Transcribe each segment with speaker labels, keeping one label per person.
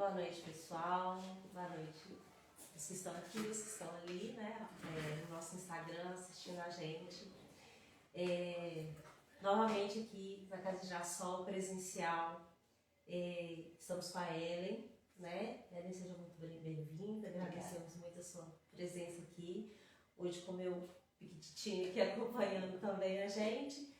Speaker 1: Boa noite, pessoal. Boa noite os que estão aqui, os que estão ali, né? No nosso Instagram, assistindo a gente. Novamente aqui na Casa de Girassol, presencial. Estamos com a Ellen, né? Ellen, seja muito bem-vinda. Agradecemos muito a sua presença aqui. Hoje com o meu piquititinho aqui acompanhando também a gente.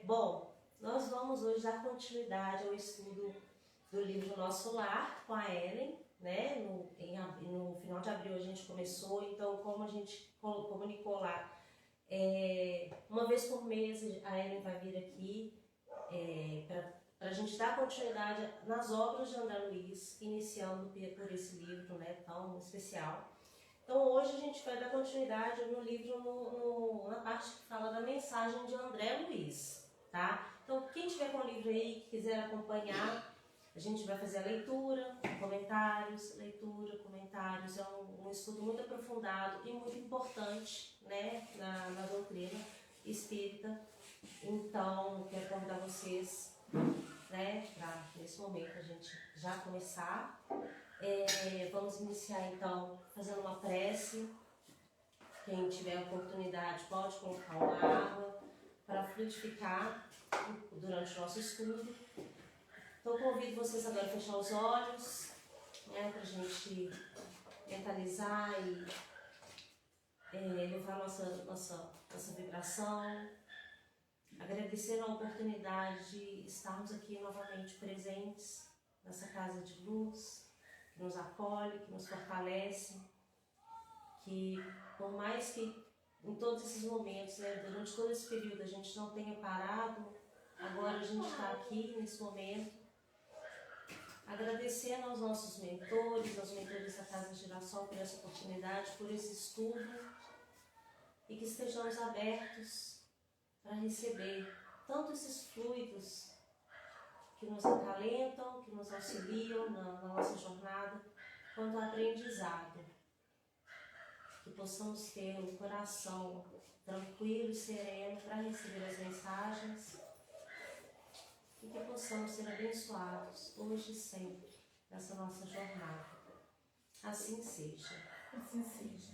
Speaker 1: Bom, nós vamos hoje dar continuidade ao estudo do livro Nosso Lar com a Ellen, né? No final de abril a gente começou, então como a gente comunicou lá, uma vez por mês a Ellen vai vir aqui para a gente dar continuidade nas obras de André Luiz, iniciando por esse livro, né, tão especial. Então hoje a gente vai dar continuidade no livro, na parte que fala da mensagem de André Luiz, tá? Então quem tiver com o livro aí, que quiser acompanhar, a gente vai fazer a leitura, comentários, é um estudo muito aprofundado e muito importante, né, na doutrina espírita. Então, quero convidar vocês, né, para nesse momento a gente já começar. Vamos iniciar então fazendo uma prece. Quem tiver oportunidade pode colocar uma água para fluidificar durante o nosso estudo. Então convido vocês agora a fechar os olhos, né, para a gente mentalizar e elevar nossa vibração, agradecendo a oportunidade de estarmos aqui novamente presentes nessa casa de luz, que nos acolhe, que nos fortalece, que por mais que em todos esses momentos, né, durante todo esse período a gente não tenha parado, agora a gente está aqui nesse momento, agradecendo aos nossos mentores, aos mentores da Casa de Girassol por essa oportunidade, por esse estudo, e que estejamos abertos para receber tanto esses fluidos que nos acalentam, que nos auxiliam na nossa jornada, quanto o aprendizado. Que possamos ter um coração tranquilo e sereno para receber as mensagens e que possamos ser abençoados hoje e sempre nessa nossa jornada. Assim seja.
Speaker 2: Assim seja.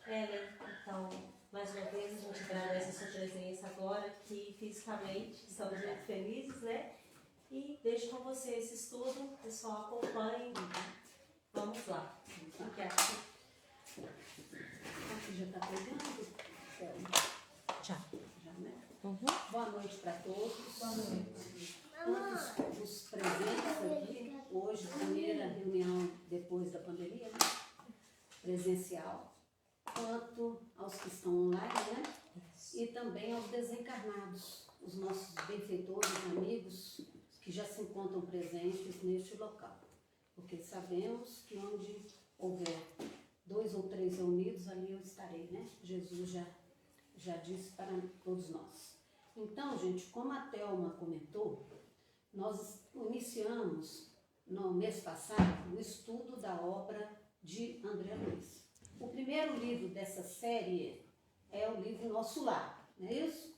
Speaker 1: Ellen, então, mais uma vez a gente agradece a sua presença agora aqui fisicamente, estamos muito felizes, né? E deixo com você esse estudo, pessoal, acompanhe. Vamos lá.
Speaker 2: Aqui já está pegando?
Speaker 1: Já.
Speaker 2: Já, né?
Speaker 1: Uhum.
Speaker 2: Boa noite para todos.
Speaker 3: Boa noite.
Speaker 2: Todos os presentes aqui. Hoje, primeira reunião depois da pandemia, né? Presencial. Quanto aos que estão online, né? E também aos desencarnados, os nossos benfeitores, amigos, que já se encontram presentes neste local. Porque sabemos que onde houver 2 ou 3 reunidos, ali eu estarei, né? Jesus já disse para todos nós. Então, gente, como a Thelma comentou, nós iniciamos no mês passado o estudo da obra de André Luiz. O primeiro livro dessa série é o livro Nosso Lar, não é isso?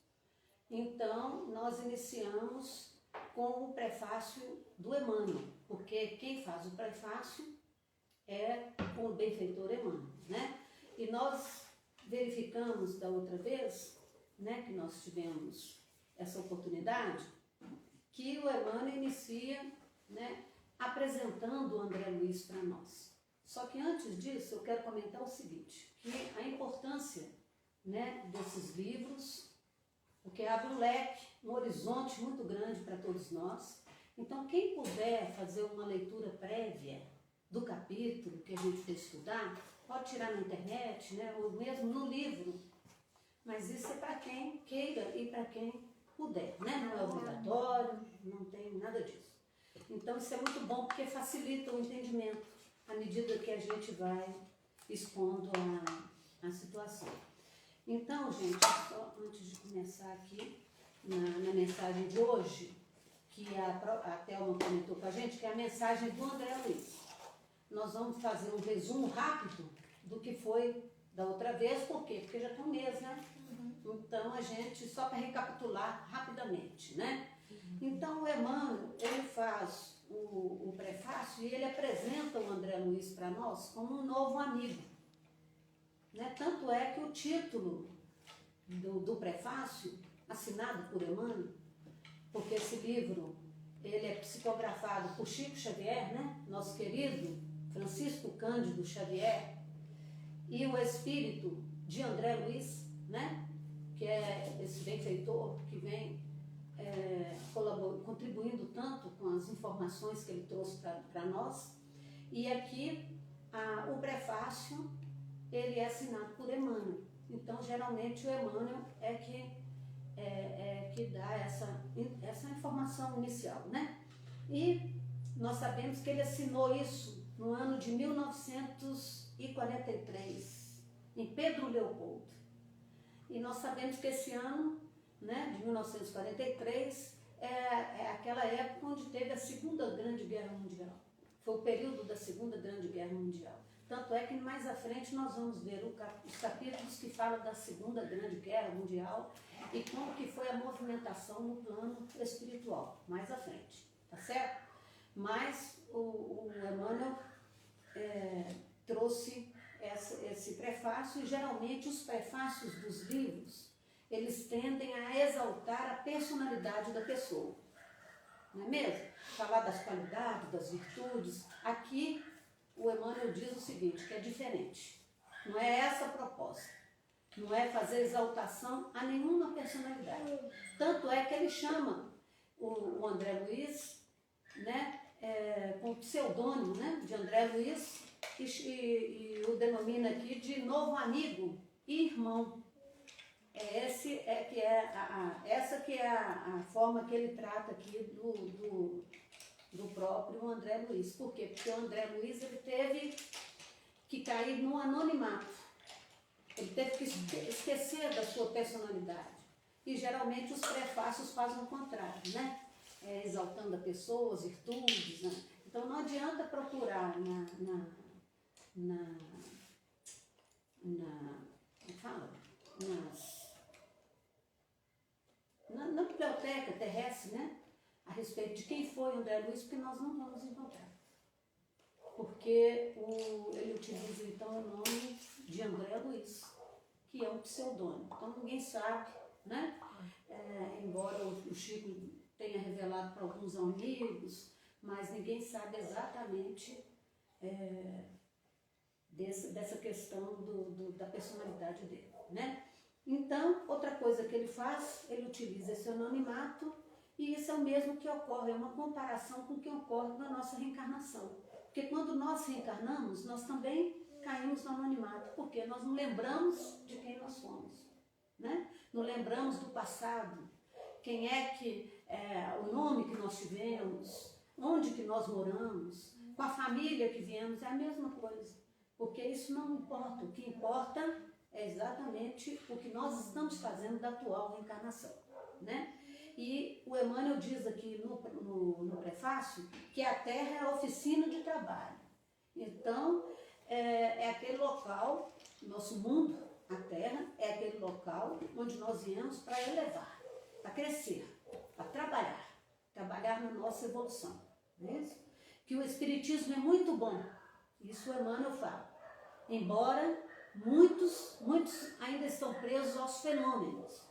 Speaker 2: Então, nós iniciamos com o prefácio do Emmanuel, porque quem faz o prefácio é o benfeitor Emmanuel, né? E nós verificamos da outra vez, né, que nós tivemos essa oportunidade, que o Emmanuel inicia, né, apresentando o André Luiz para nós. Só que antes disso eu quero comentar o seguinte, que a importância, né, desses livros, porque abre um leque, um horizonte muito grande para todos nós. Então quem puder fazer uma leitura prévia do capítulo que a gente vai estudar, pode tirar na internet, né, ou mesmo no livro, mas isso é para quem queira e para quem puder, né? Não é obrigatório, não tem nada disso. Então isso é muito bom porque facilita o entendimento à medida que a gente vai expondo a situação. Então, gente, só antes de começar aqui, na mensagem de hoje, que a Thelma comentou com a gente, que é a mensagem do André Luiz. Nós vamos fazer um resumo rápido do que foi da outra vez, por quê? Porque já tem um mês, né? Então, a gente, só para recapitular rapidamente, né? Então, o Emmanuel, ele faz o prefácio e ele apresenta o André Luiz para nós como um novo amigo. Né? Tanto é que o título do prefácio, assinado por Emmanuel, porque esse livro ele é psicografado por Chico Xavier, né? Nosso querido Francisco Cândido Xavier, e o espírito de André Luiz, né? Que é esse benfeitor que vem contribuindo tanto com as informações que ele trouxe para nós. E aqui o prefácio ele é assinado por Emmanuel. Então, geralmente, o Emmanuel é que dá essa informação inicial, né? E nós sabemos que ele assinou isso no ano de 1943, em Pedro Leopoldo. E nós sabemos que esse ano, né, de 1943, é aquela época onde teve a Segunda Grande Guerra Mundial. Foi o período da Segunda Grande Guerra Mundial. Tanto é que mais à frente nós vamos ver os capítulos que falam da Segunda Grande Guerra Mundial e como que foi a movimentação no plano espiritual, mais à frente, tá certo? Mas o Emmanuel trouxe esse prefácio e geralmente os prefácios dos livros, eles tendem a exaltar a personalidade da pessoa, não é mesmo? Falar das qualidades, das virtudes. Aqui o Emmanuel diz o seguinte, que é diferente. Não é essa a proposta. Não é fazer exaltação a nenhuma personalidade. Tanto é que ele chama o André Luiz, né, com o pseudônimo, né, de André Luiz, e o denomina aqui de novo amigo e irmão. Essa que é a forma que ele trata aqui do próprio André Luiz. Por quê? Porque o André Luiz ele teve que cair no anonimato. Ele teve que esquecer da sua personalidade. E geralmente os prefácios fazem o contrário, né? Exaltando a pessoa, as virtudes, né? Então não adianta procurar na biblioteca terrestre, né? A respeito de quem foi André Luiz, porque nós não vamos encontrar. Porque ele utiliza então o nome de André Luiz, que é um pseudônimo. Então ninguém sabe, né? Embora o Chico tenha revelado para alguns amigos, mas ninguém sabe exatamente dessa questão da personalidade dele, né? Então, outra coisa que ele faz, ele utiliza esse anonimato. E isso é o mesmo que ocorre, é uma comparação com o que ocorre na nossa reencarnação. Porque quando nós reencarnamos, nós também caímos no anonimato, porque nós não lembramos de quem nós fomos, né? Não lembramos do passado, quem o nome que nós tivemos, onde que nós moramos, com a família que viemos, é a mesma coisa. Porque isso não importa, o que importa é exatamente o que nós estamos fazendo da atual reencarnação, né? E o Emmanuel diz aqui no prefácio que a Terra é a oficina de trabalho. Então, é aquele local, nosso mundo, a Terra, é aquele local onde nós viemos para elevar, para crescer, para trabalhar na nossa evolução. Não é isso? Que o Espiritismo é muito bom, isso o Emmanuel fala. Embora muitos ainda estão presos aos fenômenos.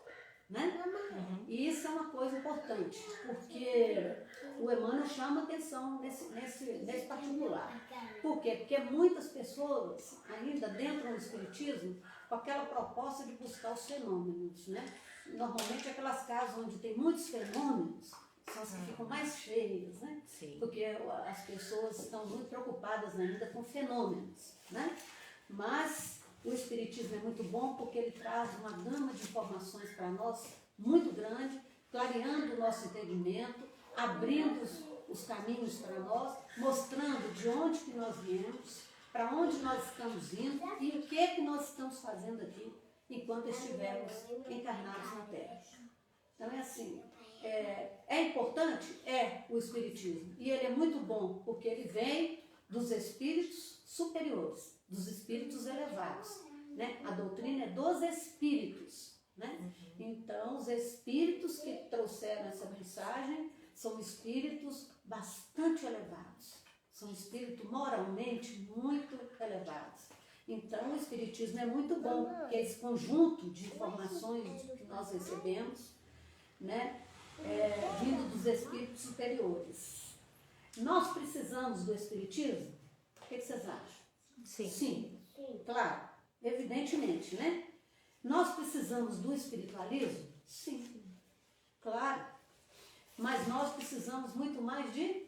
Speaker 2: Né? Uhum. E isso é uma coisa importante, porque o Emmanuel chama atenção nesse particular. Por quê? Porque muitas pessoas ainda dentro do Espiritismo com aquela proposta de buscar os fenômenos, né? Normalmente aquelas casas onde tem muitos fenômenos são as que ficam mais cheias, né? Sim. Porque as pessoas estão muito preocupadas ainda com fenômenos, né? Mas o Espiritismo é muito bom porque ele traz uma gama de informações para nós muito grande, clareando o nosso entendimento, abrindo os caminhos para nós, mostrando de onde que nós viemos, para onde nós estamos indo e o que nós estamos fazendo aqui enquanto estivermos encarnados na Terra. Então é assim, é importante? É o Espiritismo. E ele é muito bom porque ele vem dos espíritos superiores, dos espíritos elevados, né? A doutrina é dos espíritos, né? Então, os espíritos que trouxeram essa mensagem são espíritos bastante elevados, são espíritos moralmente muito elevados. Então, o Espiritismo é muito bom, porque esse conjunto de informações que nós recebemos, né, vindo dos espíritos superiores. Nós precisamos do Espiritismo? O que vocês acham?
Speaker 1: Sim.
Speaker 2: Sim, claro, evidentemente, né? Nós precisamos do espiritualismo? Sim, claro. Mas nós precisamos muito mais de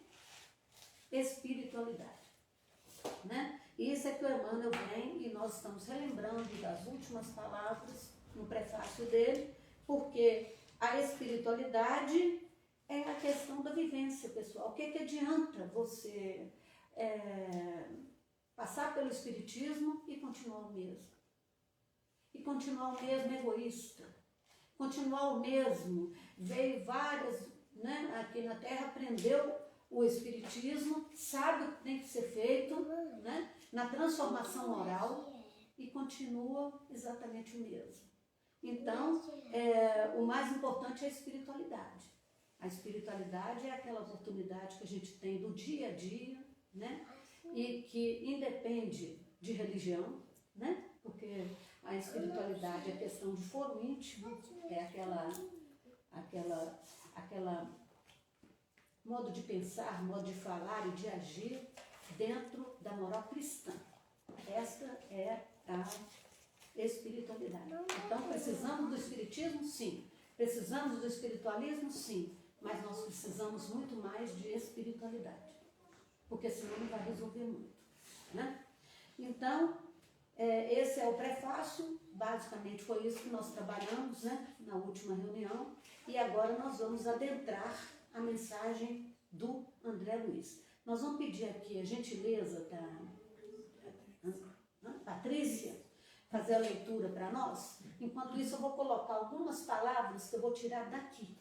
Speaker 2: espiritualidade, né? Isso é que o Emmanuel vem e nós estamos relembrando das últimas palavras no prefácio dele, porque a espiritualidade é a questão da vivência, pessoal. O que adianta você passar pelo espiritismo e continuar o mesmo? E continuar o mesmo egoísta, continuar o mesmo, veio várias, né, aqui na Terra, aprendeu o espiritismo, sabe o que tem que ser feito, né, na transformação moral e continua exatamente o mesmo. Então, o mais importante é a espiritualidade. A espiritualidade é aquela oportunidade que a gente tem do dia a dia, né, e que independe de religião, né, porque a espiritualidade é questão de foro íntimo, é aquela modo de pensar, modo de falar e de agir dentro da moral cristã. Esta é a espiritualidade. Então, precisamos do espiritismo? Sim. Precisamos do espiritualismo? Sim. Mas nós precisamos muito mais de espiritualidade, porque senão não vai resolver muito, né? Então, esse é o prefácio, basicamente foi isso que nós trabalhamos, né, na última reunião, e agora nós vamos adentrar a mensagem do André Luiz. Nós vamos pedir aqui a gentileza da Patrícia fazer a leitura para nós. Enquanto isso, eu vou colocar algumas palavras que eu vou tirar daqui,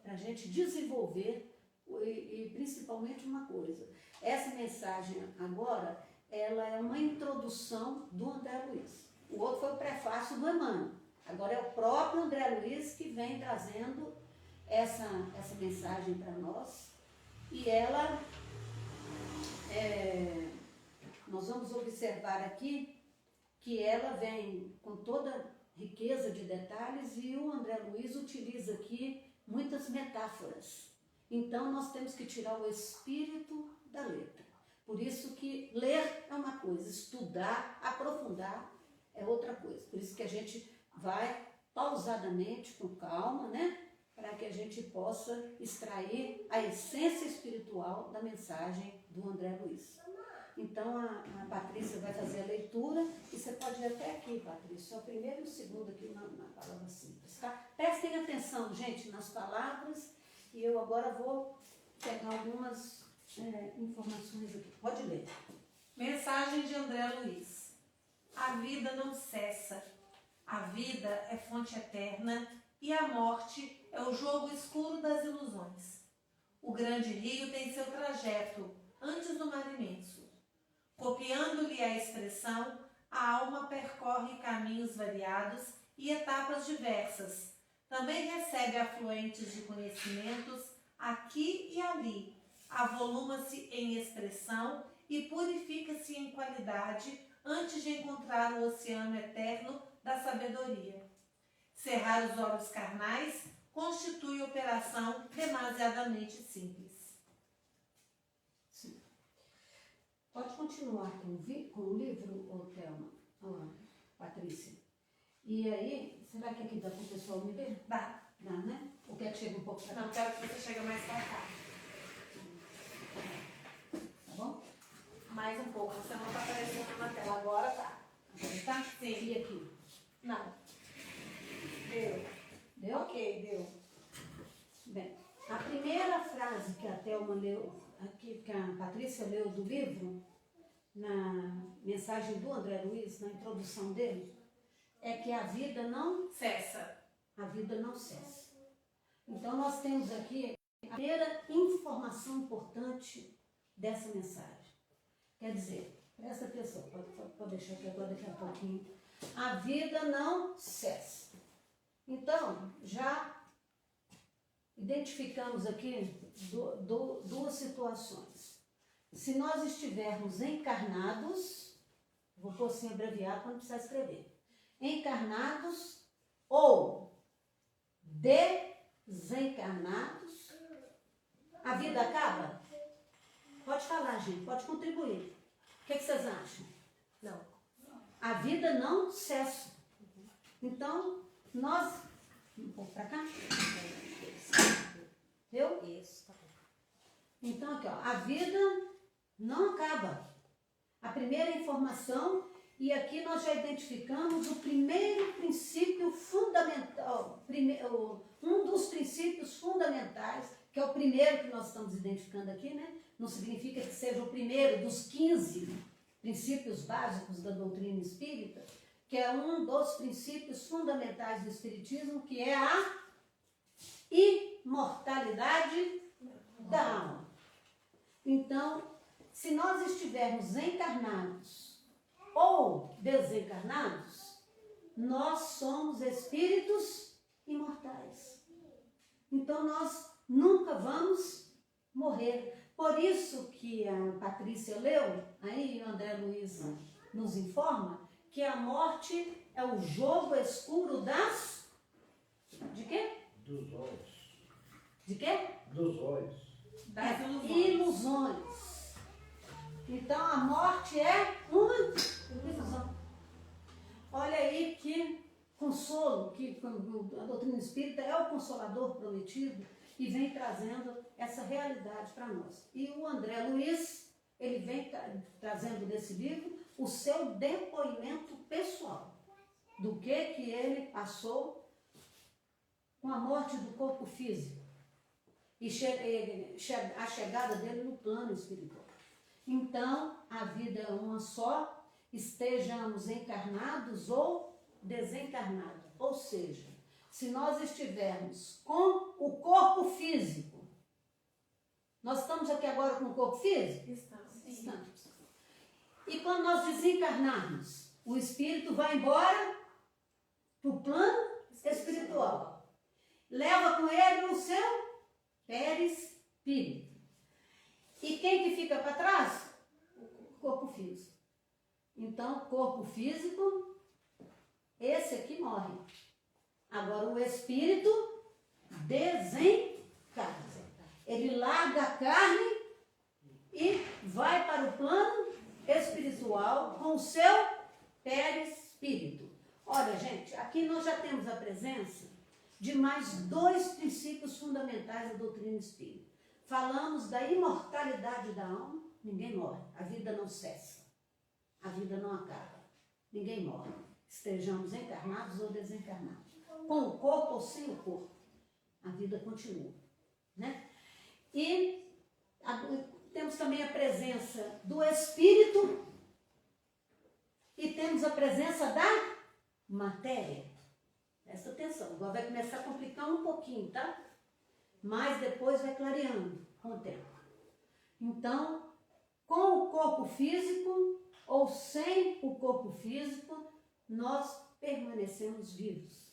Speaker 2: para a gente desenvolver, e principalmente uma coisa. Essa mensagem agora, ela é uma introdução do André Luiz. O outro foi o prefácio do Emmanuel. Agora é o próprio André Luiz que vem trazendo essa mensagem para nós. E ela, nós vamos observar aqui que ela vem com toda riqueza de detalhes e o André Luiz utiliza aqui muitas metáforas. Então nós temos que tirar o espírito da letra. Por isso que ler é uma coisa, estudar, aprofundar é outra coisa. Por isso que a gente vai pausadamente, com calma, né? Para que a gente possa extrair a essência espiritual da mensagem do André Luiz. Então a Patrícia vai fazer a leitura e você pode ir até aqui, Patrícia, o primeiro e o segundo aqui na palavra simples, tá? Prestem atenção, gente, nas palavras e eu agora vou pegar algumas informações aqui. Pode ler.
Speaker 3: Mensagem de André Luiz. A vida não cessa. A vida é fonte eterna e a morte é o jogo escuro das ilusões. O grande rio tem seu trajeto antes do mar imenso. Copiando-lhe a expressão, a alma percorre caminhos variados e etapas diversas. Também recebe afluentes de conhecimentos aqui e ali. Avoluma-se em expressão e purifica-se em qualidade antes de encontrar o oceano eterno da sabedoria. Cerrar os olhos carnais constitui operação demasiadamente simples.
Speaker 2: Sim. Pode continuar com o livro, Thelma? Patrícia. E aí, será que aqui dá para o pessoal me ver?
Speaker 3: Dá.
Speaker 2: Dá, né? Ou quer que chegue um pouco para cá?
Speaker 3: Não, quero que você chegue mais para cá.
Speaker 2: Tá bom?
Speaker 3: Mais um pouco, você não está aparecendo na tela. Agora tá.
Speaker 2: Agora tá?
Speaker 3: Sim.
Speaker 2: E aqui?
Speaker 3: Não. Deu.
Speaker 2: Deu?
Speaker 3: Ok, deu.
Speaker 2: Bem, a primeira frase que a Thelma leu, que a Patrícia leu do livro, na mensagem do André Luiz, na introdução dele, é que a vida não
Speaker 3: Cessa.
Speaker 2: A vida não cessa. Então nós temos aqui a primeira informação importante dessa mensagem. Quer dizer, presta atenção, pode deixar aqui agora daqui a pouquinho. A vida não cessa. Então, já identificamos aqui duas situações. se nós estivermos encarnados, vou pôr assim abreviado para não precisar escrever, encarnados ou desencarnados, a vida acaba? Pode falar, gente, pode contribuir. O que vocês acham?
Speaker 1: Não.
Speaker 2: A vida não cessa. Então, nós... Um pouco para cá. Viu?
Speaker 1: Isso, tá bom.
Speaker 2: Então, aqui, ó, a vida não acaba. A primeira informação, e aqui nós já identificamos o primeiro princípio fundamental, um dos princípios fundamentais, que é o primeiro que nós estamos identificando aqui, né? Não significa que seja o primeiro dos 15 princípios básicos da doutrina espírita, que é um dos princípios fundamentais do espiritismo, que é a imortalidade da alma. Então, se nós estivermos encarnados ou desencarnados, nós somos espíritos imortais. Então, nós nunca vamos morrer. Por isso que a Patrícia leu, aí o André Luiz nos informa, que a morte é o jogo escuro das... De quê?
Speaker 4: Dos olhos.
Speaker 2: De quê?
Speaker 4: Dos olhos.
Speaker 3: Das ilusões.
Speaker 2: Ilusões. Então a morte é uma ilusão. Olha aí que consolo, que a doutrina espírita é o consolador prometido e vem trazendo essa realidade para nós. E o André Luiz, ele vem trazendo nesse livro o seu depoimento pessoal do que ele passou com a morte do corpo físico e a chegada dele no plano espiritual. Então, a vida é uma só, estejamos encarnados ou desencarnados. Ou seja, se nós estivermos com o corpo físico, nós estamos aqui agora com o corpo físico? Estamos. E quando nós desencarnarmos, o espírito vai embora para o plano espiritual. Leva com ele o seu perispírito. E quem que fica para trás? O corpo físico. Então, corpo físico, esse aqui morre. Agora, o espírito desencarna. Ele larga a carne e vai para o plano espiritual com o seu perispírito. Olha, gente, aqui nós já temos a presença de mais 2 princípios fundamentais da doutrina espírita. Falamos da imortalidade da alma, ninguém morre, a vida não cessa, a vida não acaba, ninguém morre, estejamos encarnados ou desencarnados, com o corpo ou sem o corpo, a vida continua, né? E temos também a presença do espírito e temos a presença da matéria. Presta atenção, agora vai começar a complicar um pouquinho, tá? Mas depois vai clareando com o tempo. Então, com o corpo físico ou sem o corpo físico, nós permanecemos vivos.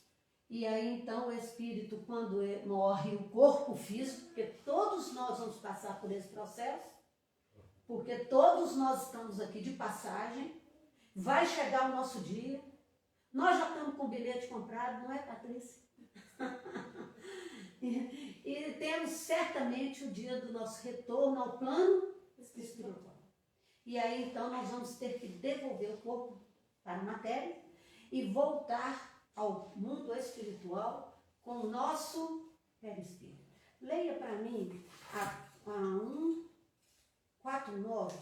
Speaker 2: E aí, então, o espírito, quando morre o corpo físico, porque todos nós vamos passar por esse processo, porque todos nós estamos aqui de passagem, vai chegar o nosso dia, nós já estamos com o bilhete comprado, não é, Patrícia? E temos certamente o dia do nosso retorno ao plano espiritual. E aí, então, nós vamos ter que devolver o corpo para a matéria e voltar ao mundo espiritual com o nosso perispírito. Leia para mim a 149,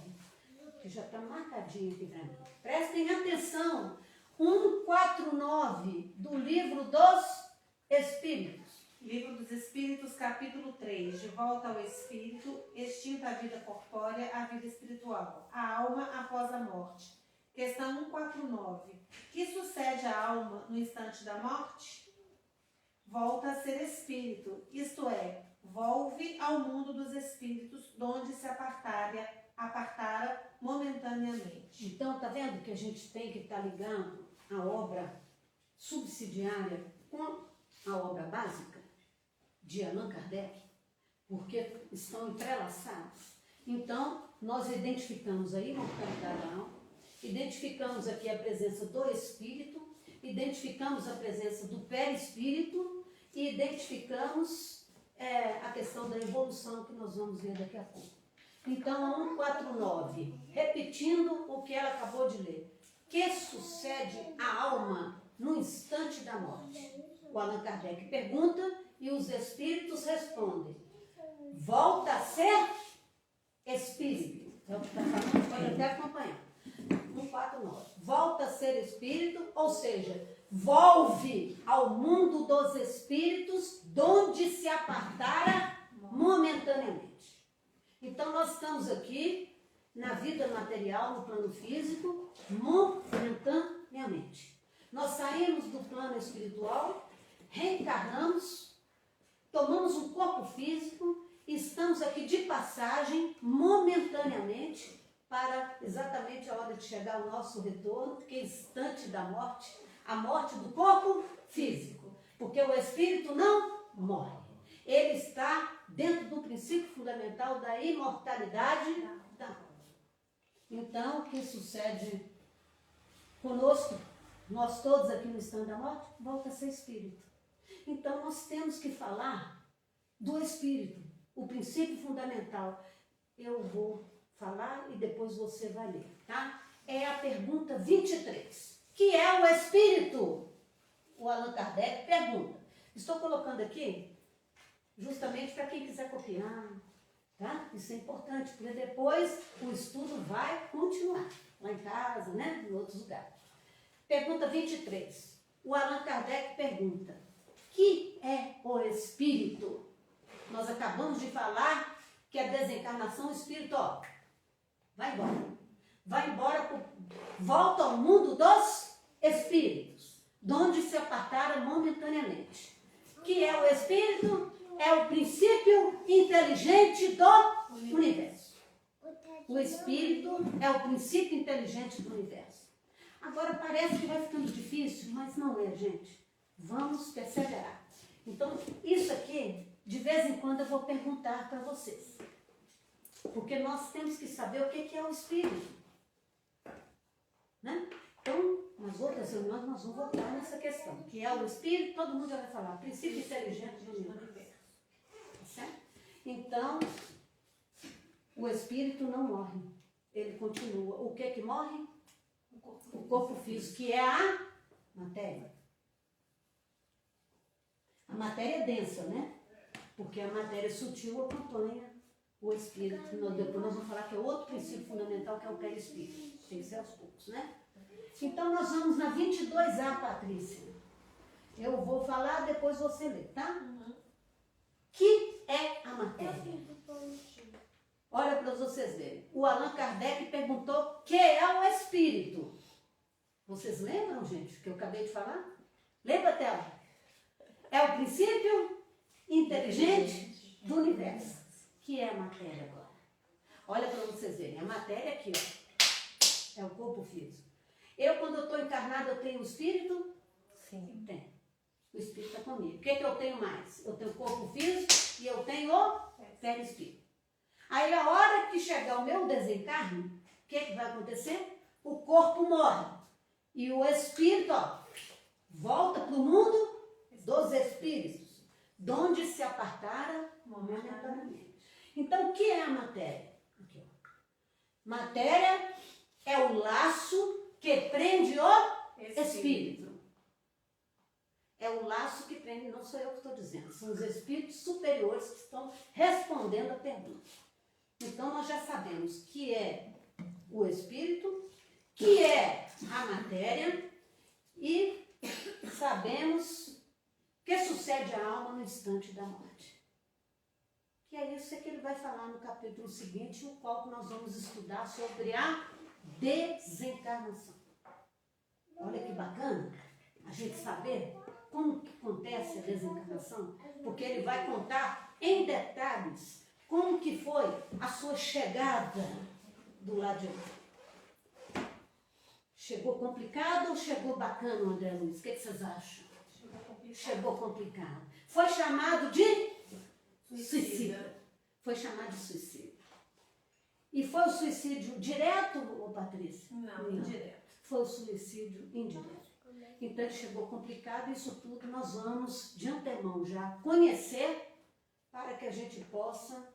Speaker 2: que já está marcadinho aqui para mim. Prestem atenção, 149 do Livro dos Espíritos.
Speaker 3: Livro dos Espíritos, capítulo 3. De volta ao espírito, extinta a vida corpórea, a vida espiritual, a alma após a morte. Questão 149. Que sucede à alma no instante da morte? Volta a ser espírito, isto é, volve ao mundo dos espíritos, donde se apartara momentaneamente.
Speaker 2: Então, tá vendo que a gente tem que estar ligando a obra subsidiária com a obra básica de Allan Kardec? Porque estão entrelaçados. Então, nós identificamos a imortalidade da alma, identificamos aqui a presença do Espírito, identificamos a presença do perispírito e identificamos a questão da evolução que nós vamos ver daqui a pouco. Então, 149, repetindo o que ela acabou de ler. Que sucede à alma no instante da morte? O Allan Kardec pergunta e os espíritos respondem. Volta a ser espírito. É o que está falando, pode até acompanhar. 149. Volta a ser espírito, ou seja, volve ao mundo dos espíritos, donde se apartara momentaneamente. Então, nós estamos aqui na vida material, no plano físico, momentaneamente. Nós saímos do plano espiritual, reencarnamos, tomamos um corpo físico, estamos aqui de passagem, momentaneamente, para exatamente a hora de chegar o nosso retorno, que é instante da morte, a morte do corpo físico, porque o espírito não morre. Ele está dentro do princípio fundamental da imortalidade da alma. Então, o que sucede conosco, nós todos aqui no instante da morte, volta a ser espírito. Então, nós temos que falar do espírito, o princípio fundamental. Eu vou falar e depois você vai ler, tá? É a pergunta 23. Que é o espírito? O Allan Kardec pergunta. Estou colocando aqui justamente para quem quiser copiar, tá? Isso é importante, porque depois o estudo vai continuar, lá em casa, né? Em outros lugares. Pergunta 23. O Allan Kardec pergunta, que é o espírito? Nós acabamos de falar que a desencarnação, o espírito, ó, vai embora. Vai embora, volta ao mundo dos espíritos, de onde se apartaram momentaneamente. Que é o espírito? É o princípio inteligente do universo. O espírito é o princípio inteligente do universo. Agora parece que vai ficando difícil, mas não é, gente. Vamos perseverar. Então, isso aqui, de vez em quando eu vou perguntar para vocês. Porque nós temos que saber o que é o espírito. Né? Então, nas outras reuniões nós vamos voltar nessa questão. Que é o espírito, todo mundo já vai falar. Princípio inteligente do universo. Certo? Então, o espírito não morre. Ele continua. O que morre? O corpo físico, que é a matéria. A matéria é densa, né? Porque a matéria sutil acompanha o espírito. Depois nós vamos falar que é outro princípio fundamental, que é o perispírito. Tem que ser aos poucos, né? Então, nós vamos na 22A, Patrícia. Eu vou falar, depois você lê, tá? Que é a matéria? Olha para vocês verem. O Allan Kardec perguntou o que é o espírito. Vocês lembram, gente, o que eu acabei de falar? Lembra, Tela? É o princípio inteligente do universo. Que é a matéria agora? Olha para vocês verem. A matéria aqui, ó, é o corpo físico. Quando eu estou encarnada, eu tenho o espírito? Sim. Tenho. O espírito está comigo. O que eu tenho mais? Eu tenho o corpo físico e eu tenho o perispírito. Aí, a hora que chegar o meu desencarne, o que vai acontecer? O corpo morre. E o espírito, ó, volta para o mundo dos espíritos, de onde se apartaram momentaneamente. Então, o que é a matéria? Aqui, ó. Matéria é o laço que prende o espírito. É o laço que prende, não sou eu que estou dizendo, são os espíritos superiores que estão respondendo a pergunta. Então, nós já sabemos que é o espírito, que é a matéria, e sabemos o que sucede à alma no instante da morte. Que é isso que ele vai falar no capítulo seguinte, o qual nós vamos estudar sobre a desencarnação. Olha que bacana a gente saber como que acontece a desencarnação, porque ele vai contar em detalhes como que foi a sua chegada do lado de lá. Chegou complicado ou chegou bacana, André Luiz? O que vocês acham? Chegou complicado. Foi chamado de suicida. Foi chamado de suicida. E foi o suicídio direto, ô Patrícia?
Speaker 3: Não, indireto.
Speaker 2: Foi o suicídio indireto. Então ele chegou complicado, isso tudo nós vamos de antemão já conhecer para que a gente possa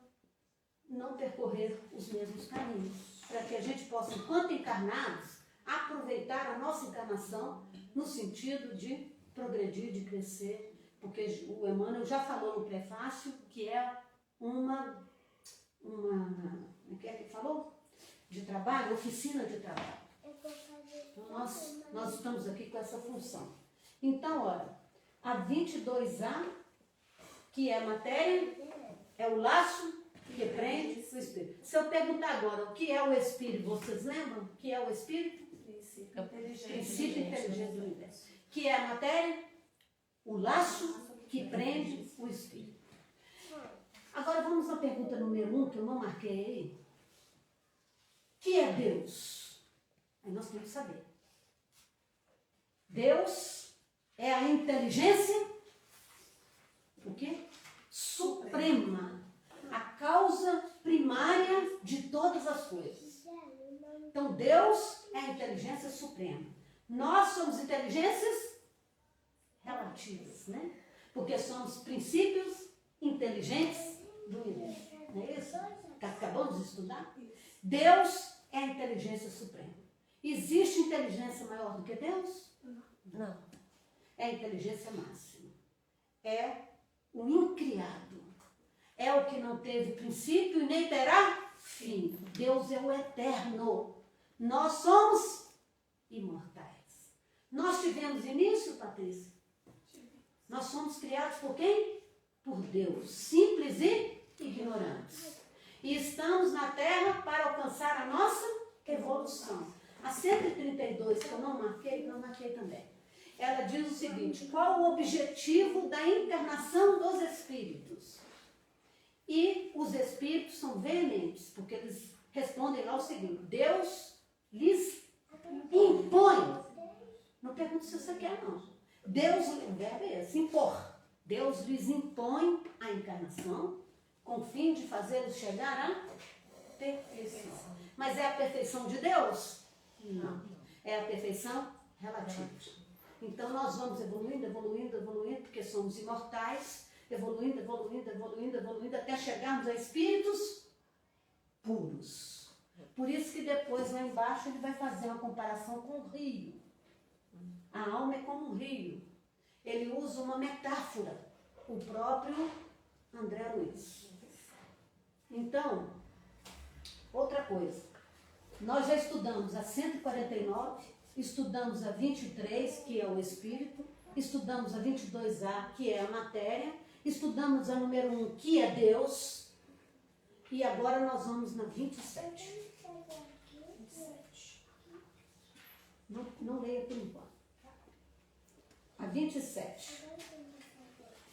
Speaker 2: não percorrer os mesmos caminhos. Para que a gente possa, enquanto encarnados, aproveitar a nossa encarnação no sentido de progredir, de crescer, porque o Emmanuel já falou no prefácio que é como é que ele falou? De trabalho, oficina de trabalho. Então, nós estamos aqui com essa função. Então, olha, a 22A, que é a matéria, é o laço que prende o espírito. Se eu perguntar agora o que é o espírito, vocês lembram? O que é o espírito? Princípio inteligente do universo. Que é a matéria? O laço que prende o espírito. Agora vamos à pergunta número 1, que eu não marquei aí. Que é Deus? Aí nós temos que saber. Deus é a inteligência, o quê? Suprema. A causa primária de todas as coisas. Então Deus é a inteligência suprema. Nós somos inteligências relativas, né? Porque somos princípios inteligentes do universo. Não é isso? Acabamos de estudar? Deus é a inteligência suprema. Existe inteligência maior do que Deus?
Speaker 1: Não.
Speaker 2: É a inteligência máxima. É o incriado. É o que não teve princípio e nem terá fim. Deus é o eterno. Nós somos imortais. Nós tivemos início, Patrícia? Nós somos criados por quem? Por Deus. Simples e ignorantes. E estamos na Terra para alcançar a nossa evolução. A 132, que eu não marquei também. Ela diz o seguinte: qual o objetivo da encarnação dos espíritos? E os espíritos são veementes, porque eles respondem lá o seguinte: Deus lhes impõe. Não pergunto se você quer, não. Deus, o verbo é esse, impor. Deus lhes impõe a encarnação com o fim de fazê-los chegar à perfeição. Mas é a perfeição de Deus? Não. É a perfeição relativa. Então nós vamos evoluindo, porque somos imortais, evoluindo, até chegarmos a espíritos puros. Por isso que depois lá embaixo ele vai fazer uma comparação com o rio. A alma é como um rio. Ele usa uma metáfora, o próprio André Luiz. Então, outra coisa, nós já estudamos a 149, estudamos a 23, que é o espírito, estudamos a 22A, que é a matéria, estudamos a número 1, que é Deus, e agora nós vamos na 27. Não leia por enquanto. A 27.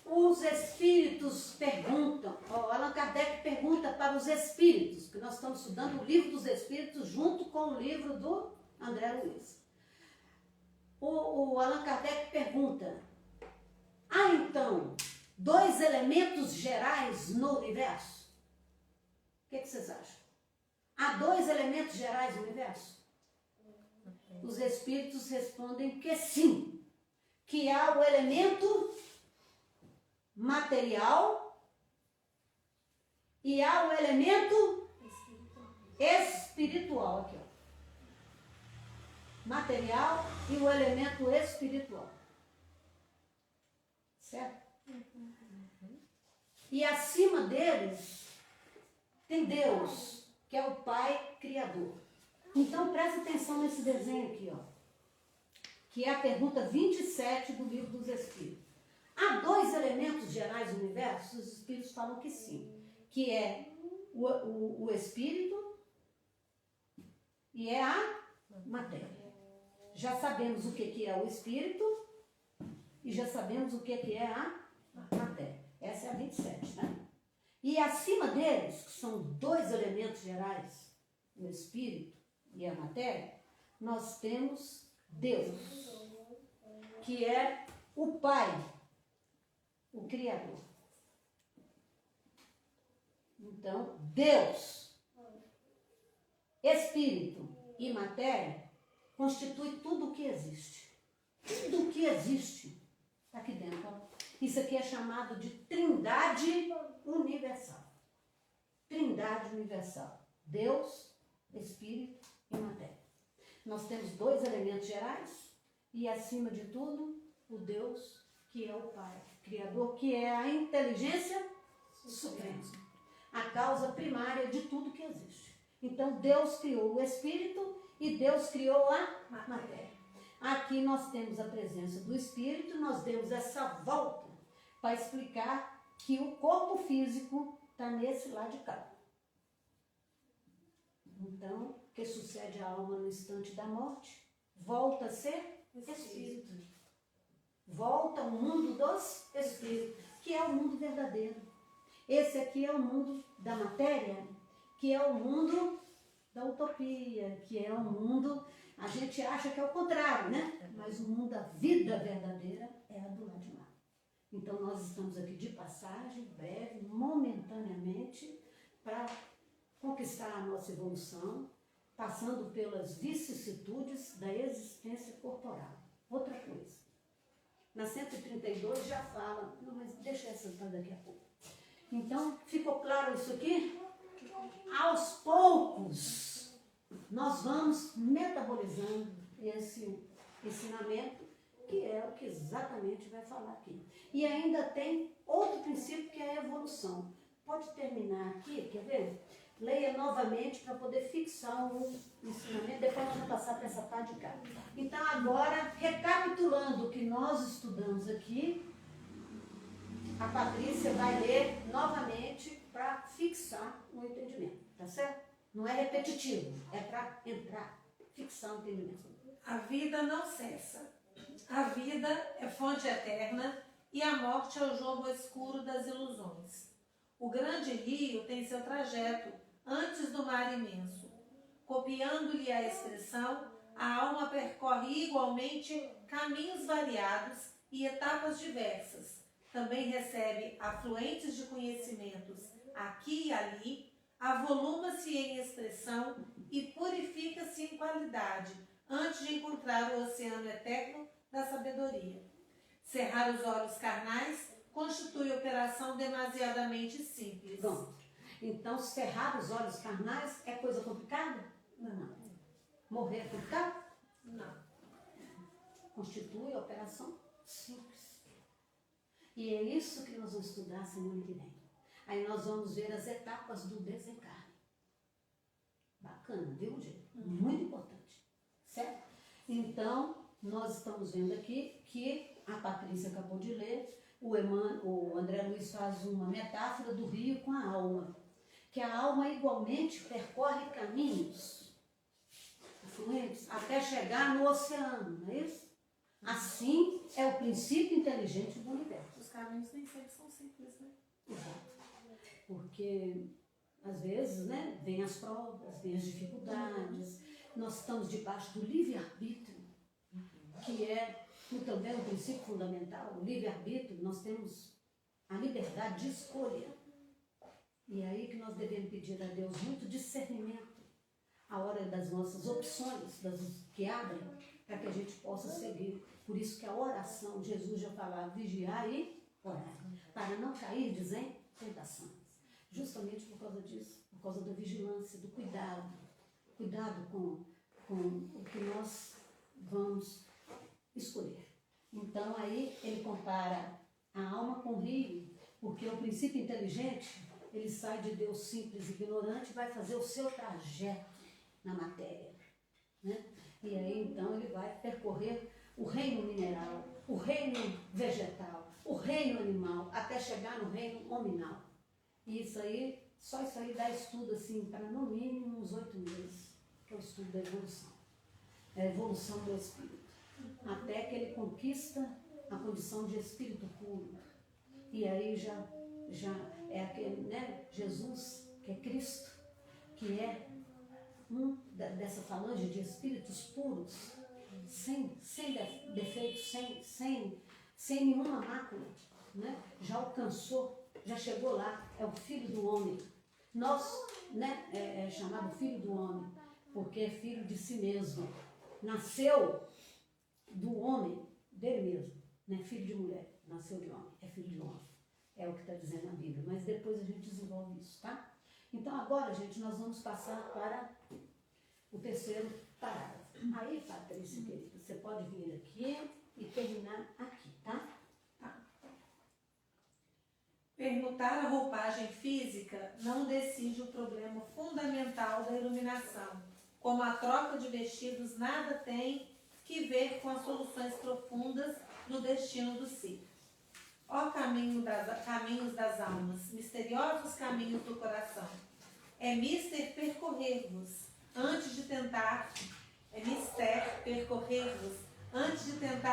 Speaker 2: Os espíritos perguntam, Allan Kardec pergunta para os espíritos, que nós estamos estudando o livro dos espíritos junto com o livro do André Luiz. O Allan Kardec pergunta: há então dois elementos gerais no universo? O que vocês acham? Há dois elementos gerais no universo? Os espíritos respondem que sim, que há o elemento material e há o elemento espiritual aqui, ó. Material e o elemento espiritual. Certo? E acima deles tem Deus, que é o Pai Criador. Então presta atenção nesse desenho aqui, ó, que é a pergunta 27 do Livro dos Espíritos. Há dois elementos gerais no universo? Os espíritos falam que sim, que é o espírito e é a matéria. Já sabemos o que é o espírito e já sabemos o que é a matéria. Essa é a 27, né? E acima deles, que são dois elementos gerais, o espírito e a matéria, nós temos Deus, que é o Pai, o Criador. Então, Deus espírito e matéria constitui tudo o que existe. Tudo o que existe está aqui dentro. Ó. Isso aqui é chamado de trindade universal. Trindade universal. Deus, espírito e matéria. Nós temos dois elementos gerais e, acima de tudo, o Deus, que é o Pai, Criador, que é a inteligência suprema, a causa primária de tudo que existe. Então, Deus criou o Espírito e Deus criou a matéria. Aqui nós temos a presença do Espírito, nós demos essa volta para explicar que o corpo físico está nesse lado de cá. Então, o que sucede à alma no instante da morte? Volta a ser Espírito. Volta ao mundo dos Espíritos, que é o mundo verdadeiro. Esse aqui é o mundo da matéria, que é o mundo da utopia, que é o mundo, a gente acha que é o contrário, né? Mas o mundo da vida verdadeira é a do lado de lá. Então nós estamos aqui de passagem, breve, momentaneamente, para conquistar a nossa evolução, passando pelas vicissitudes da existência corporal. Outra coisa, na 132 já fala, não, mas deixa essa para daqui a pouco. Então, ficou claro isso aqui? Aos poucos, nós vamos metabolizando esse ensinamento, que é o que exatamente vai falar aqui. E ainda tem outro princípio, que é a evolução. Pode terminar aqui, quer ver? Leia novamente para poder fixar o ensinamento, depois nós vamos passar para essa parte de cá. Então, agora, recapitulando o que nós estudamos aqui, a Patrícia vai ler novamente para fixar o entendimento, tá certo? Não é repetitivo, é para entrar, fixar o entendimento.
Speaker 3: A vida não cessa. A vida é fonte eterna e a morte é o jogo escuro das ilusões. O grande rio tem seu trajeto antes do mar imenso. Copiando-lhe a expressão, a alma percorre igualmente caminhos variados e etapas diversas. Também recebe afluentes de conhecimentos aqui e ali, avoluma-se em expressão e purifica-se em qualidade, antes de encontrar o oceano eterno da sabedoria. Cerrar os olhos carnais constitui operação demasiadamente simples.
Speaker 2: Bom, então cerrar os olhos carnais é coisa complicada? Não. Morrer é complicado?
Speaker 3: Não.
Speaker 2: Constitui operação simples. E é isso que nós vamos estudar semana que vem. Aí nós vamos ver as etapas do desencarne. Bacana, viu, gente? Muito importante. Certo? Então, nós estamos vendo aqui que a Patrícia acabou de ler, o André Luiz faz uma metáfora do rio com a alma. Que a alma igualmente percorre caminhos fluentes até chegar no oceano, não é isso? Assim é o princípio inteligente do universo.
Speaker 3: Os caminhos nem sempre são simples, né?
Speaker 2: Exato. Porque, às vezes, né, vem as provas, vem as dificuldades. Nós estamos debaixo do livre-arbítrio, que é também um princípio fundamental. O livre-arbítrio, nós temos a liberdade de escolha. E é aí que nós devemos pedir a Deus muito discernimento, a hora das nossas opções, das que abrem, para que a gente possa seguir. Por isso que a oração, Jesus já falava, vigiar e orar, para não cair em tentações. Justamente por causa disso, por causa da vigilância, do cuidado. Cuidado com o que nós vamos escolher. Então aí ele compara a alma com o rio, porque o princípio inteligente, ele sai de Deus simples e ignorante e vai fazer o seu trajeto na matéria, né? E aí então ele vai percorrer o reino mineral, o reino vegetal, o reino animal, até chegar no reino hominal. E isso aí, só isso aí dá estudo assim, para no mínimo uns 8 meses, que é o estudo da evolução. É a evolução do espírito. Até que ele conquista a condição de espírito puro. E aí já é aquele, né, Jesus, que é Cristo, que é dessa falange de espíritos puros, sem defeitos, sem nenhuma mácula, né? Já alcançou, já chegou lá, é o Filho do Homem. Nós, né, é chamado Filho do Homem, porque é filho de si mesmo. Nasceu do homem, dele mesmo. Não é filho de mulher, nasceu de homem, é filho de homem. É o que está dizendo a Bíblia, mas depois a gente desenvolve isso, tá? Então agora, gente, nós vamos passar para o terceiro parágrafo. Aí, Patrícia, querida, você pode vir aqui e terminar aqui, tá?
Speaker 3: Permutar a roupagem física não decide o problema fundamental da iluminação, como a troca de vestidos nada tem que ver com as soluções profundas no destino do ser. Ó caminhos das almas, misteriosos caminhos do coração. É mister percorrer-vos antes de tentar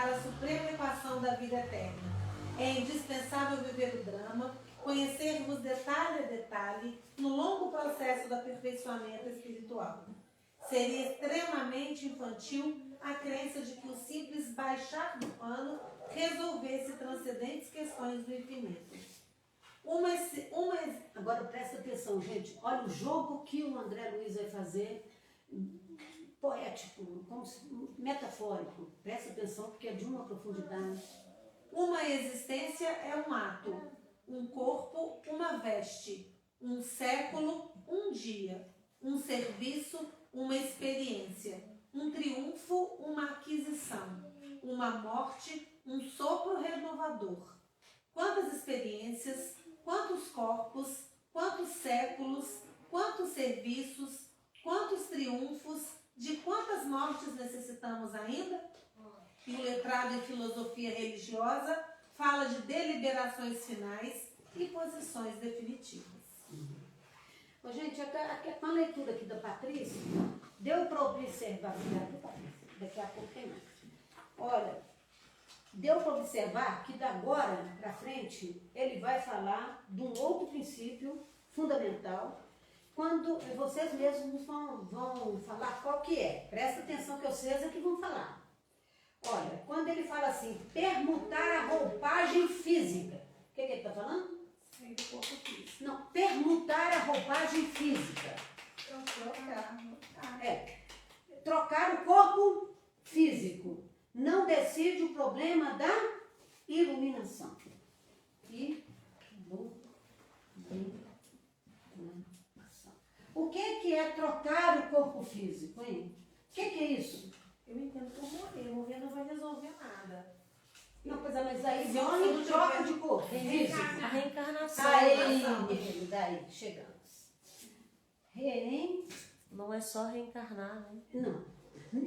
Speaker 3: a suprema equação da vida eterna. É indispensável viver o drama, conhecermos detalhe a detalhe no longo processo do aperfeiçoamento espiritual. Seria extremamente infantil a crença de que o simples baixar do pano resolvesse transcendentes questões do infinito.
Speaker 2: Agora presta atenção, gente. Olha o jogo que o André Luiz vai fazer, poético, metafórico. Presta atenção porque é de uma profundidade.
Speaker 3: Uma existência é um ato, um corpo, uma veste, um século, um dia, um serviço, uma experiência, um triunfo, uma aquisição, uma morte, um sopro renovador. Quantas experiências, quantos corpos, quantos séculos, quantos serviços, quantos triunfos, de quantas mortes necessitamos ainda? E o letrado em filosofia religiosa fala de deliberações finais e posições definitivas.
Speaker 2: Ô, gente, com a leitura aqui da Patrícia, deu para observar, daqui a pouco tem mais. Olha, deu para observar que da agora para frente ele vai falar de um outro princípio fundamental, quando vocês mesmos vão falar qual que é. Presta atenção que vocês é que vão falar. Olha, quando ele fala assim, permutar a roupagem física, o que ele está falando? Não, permutar a roupagem física. Trocar o corpo físico. Não decide o problema da iluminação. O que é trocar o corpo físico, hein? O que é isso?
Speaker 3: Eu entendo por morrer. Morrer não vai resolver nada.
Speaker 2: Não, pois é, mas aí morre e troca de corpo físico.
Speaker 1: A reencarnação.
Speaker 2: Aí, daí, chegamos.
Speaker 1: Não é só reencarnar, né?
Speaker 2: Não,